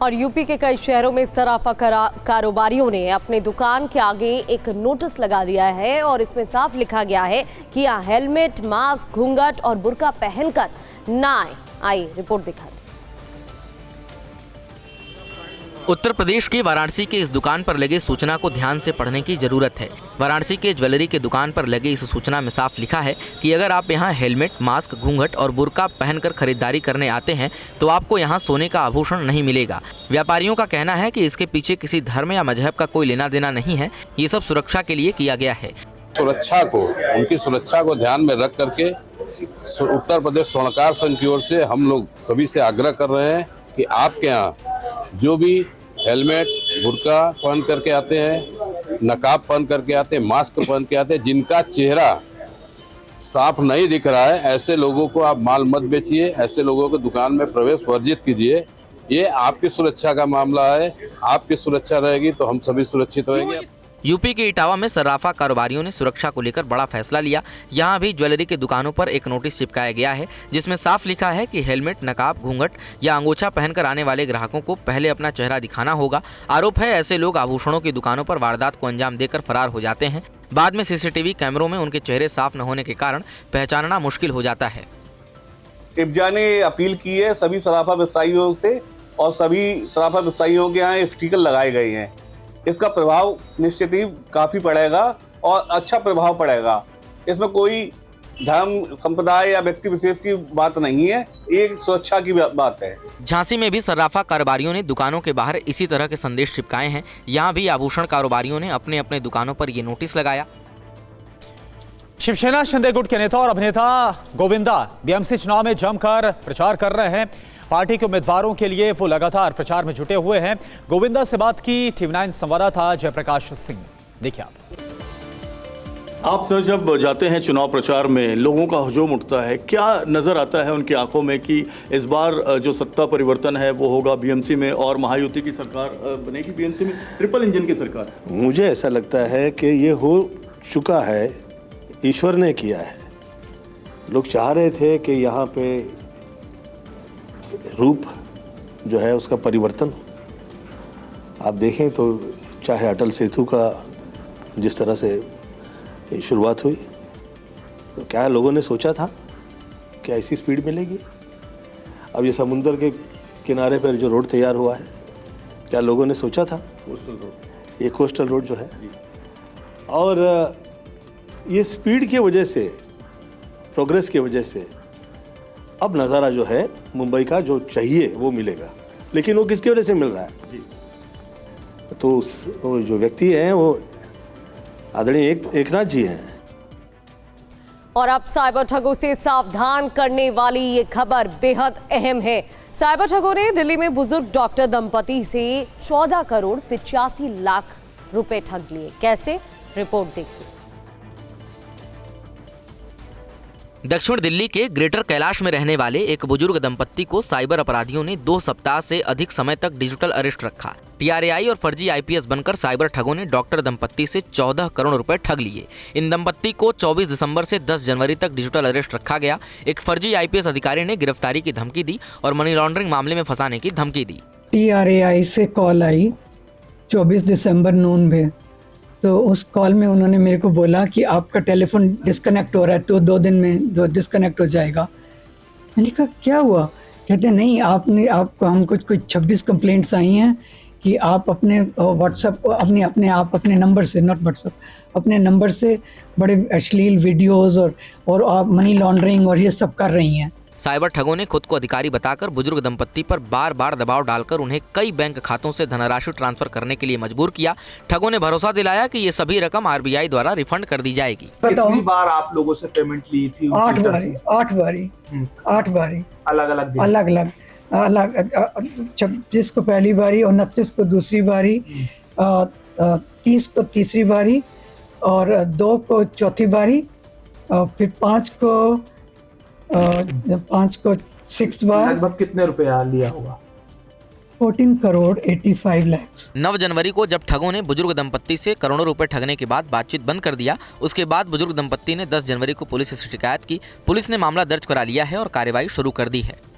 और यूपी के कई शहरों में सराफा कारोबारियों ने अपने दुकान के आगे एक नोटिस लगा दिया है और इसमें साफ लिखा गया है कि यहाँ हेलमेट, मास्क, घूंघट और बुर्का पहनकर ना आए। आइए रिपोर्ट दिखा। उत्तर प्रदेश के वाराणसी के इस दुकान पर लगे सूचना को ध्यान से पढ़ने की जरूरत है। वाराणसी के ज्वेलरी के दुकान पर लगे इस सूचना में साफ लिखा है कि अगर आप यहां हेलमेट, मास्क, घूंघट और बुर्का पहनकर खरीदारी करने आते हैं तो आपको यहां सोने का आभूषण नहीं मिलेगा। व्यापारियों का कहना है कि इसके पीछे किसी धर्म या मजहब का कोई लेना देना नहीं है, ये सब सुरक्षा के लिए किया गया है। सुरक्षा को, उनकी सुरक्षा को ध्यान में रख करके उत्तर प्रदेश स्वर्णकार संघ की ओर से हम लोग सभी से आग्रह कर रहे हैं कि आपके यहाँ जो भी हेलमेट, बुर्का पहन करके आते हैं, नकाब पहन करके आते हैं, मास्क पहन के आते हैं, जिनका चेहरा साफ नहीं दिख रहा है, ऐसे लोगों को आप माल मत बेचिए, ऐसे लोगों को दुकान में प्रवेश वर्जित कीजिए। ये आपकी सुरक्षा का मामला है। आपकी सुरक्षा रहेगी तो हम सभी सुरक्षित रहेंगे। यूपी के इटावा में सर्राफा कारोबारियों ने सुरक्षा को लेकर बड़ा फैसला लिया। यहाँ भी ज्वेलरी की दुकानों पर एक नोटिस चिपकाया गया है जिसमें साफ लिखा है कि हेलमेट, नकाब, घूंघट या अंगोछा पहनकर आने वाले ग्राहकों को पहले अपना चेहरा दिखाना होगा। आरोप है ऐसे लोग आभूषणों की दुकानों पर वारदात को अंजाम देकर फरार हो जाते हैं। बाद में सीसीटीवी कैमरों में उनके चेहरे साफ न होने के कारण पहचानना मुश्किल हो जाता है। इब्जा ने अपील की है सभी सराफा व्यवसायियों से और सभी सराफा व्यवसायियों के यहाँ स्टिकर लगाए गए हैं। इसका प्रभाव निश्चित ही काफी पड़ेगा और अच्छा प्रभाव पड़ेगा। इसमें कोई धर्म, संप्रदाय या व्यक्ति विशेष की बात नहीं है, एक सुरक्षा की बात है। झांसी में भी सर्राफा कारोबारियों ने दुकानों के बाहर इसी तरह के संदेश चिपकाए हैं। यहाँ भी आभूषण कारोबारियों ने अपने अपने दुकानों पर ये नोटिस लगाया। शिवसेना शिंदे गुट के नेता और अभिनेता गोविंदा बीएमसी चुनाव में जमकर प्रचार कर रहे हैं। पार्टी के उम्मीदवारों के लिए वो लगातार प्रचार में जुटे हुए हैं। गोविंदा से बात की TV9 संवाददाता जयप्रकाश सिंह ने। देखिए आप सर जब जाते हैं चुनाव प्रचार में, लोगों का हुजूम उठता है, क्या नजर आता है उनकी आंखों में कि इस बार जो सत्ता परिवर्तन है वो होगा बीएमसी में और महायुति की सरकार बनेगी, बीएमसी में ट्रिपल इंजन की सरकार? मुझे ऐसा लगता है कि ये हो चुका है, ईश्वर ने किया है। लोग चाह रहे थे कि यहाँ पे रूप जो है उसका परिवर्तन। आप देखें तो चाहे अटल सेतु का जिस तरह से शुरुआत हुई, तो क्या लोगों ने सोचा था कि ऐसी स्पीड मिलेगी? अब ये समुंदर के किनारे पर जो रोड तैयार हुआ है, क्या लोगों ने सोचा था? कोस्टल रोड, ये कोस्टल रोड जो है, और ये स्पीड की वजह से, प्रोग्रेस की वजह से अब नज़ारा जो है मुंबई का जो चाहिए वो मिलेगा। लेकिन वो किसकी वजह से मिल रहा है जी? तो वो जो व्यक्ति हैं वो आदरणीय एकनाथ जी हैं। और अब साइबर ठगों से सावधान करने वाली ये खबर बेहद अहम है। साइबर ठगों ने दिल्ली में बुजुर्ग डॉक्टर दंपति से 14 करोड़ 85 लाख रुपए ठग लिए। कैसे? रिपोर्ट देखिए। दक्षिण दिल्ली के ग्रेटर कैलाश में रहने वाले एक बुजुर्ग दंपत्ति को साइबर अपराधियों ने 2 सप्ताह से अधिक समय तक डिजिटल अरेस्ट रखा। TRAI और फर्जी IPS बनकर साइबर ठगों ने डॉक्टर दंपत्ति से 14 करोड़ रुपए ठग लिए। इन दंपत्ति को 24 दिसंबर से 10 जनवरी तक डिजिटल अरेस्ट रखा गया। एक फर्जी IPS अधिकारी ने गिरफ्तारी की धमकी दी और मनी लॉन्ड्रिंग मामले में फंसाने की धमकी दी। TRAI से कॉल आई 24 दिसंबर नून में, तो उस कॉल में उन्होंने मेरे को बोला कि आपका टेलीफोन डिस्कनेक्ट हो रहा है, तो 2 दिन में डिस्कनेक्ट हो जाएगा। मैंने कहा क्या हुआ? कहते नहीं, आपको हमको कुछ 26 कंप्लेंट्स आई हैं कि आप अपने व्हाट्सएप अपने नंबर से, नॉट व्हाट्सएप, अपने नंबर से बड़े अश्लील वीडियोस और आप मनी लॉन्ड्रिंग और ये सब कर रही हैं। साइबर ठगों ने खुद को अधिकारी बताकर बुजुर्ग दंपत्ति पर बार बार दबाव डालकर उन्हें कई बैंक खातों से धनराशि ट्रांसफर करने के लिए मजबूर किया। ठगों ने भरोसा दिलाया कि ये सभी रकम RBI द्वारा रिफंड कर दी जाएगी। कितनी बार आप लोगों से पेमेंट ली थी? 8 बारी अलग 26 को पहली बारी, 29 को दूसरी बारी, 30 को तीसरी बारी और 2 को चौथी बारी, फिर 5 को 6th बार। लगभग कितने रुपया लिया होगा? 14 करोड़ 85 लाख। 9 जनवरी को जब ठगों ने बुजुर्ग दंपत्ति से करोड़ों रुपए ठगने के बाद बातचीत बंद कर दिया, उसके बाद बुजुर्ग दंपत्ति ने 10 जनवरी को पुलिस से शिकायत की। पुलिस ने मामला दर्ज करा लिया है और कार्रवाई शुरू कर दी है।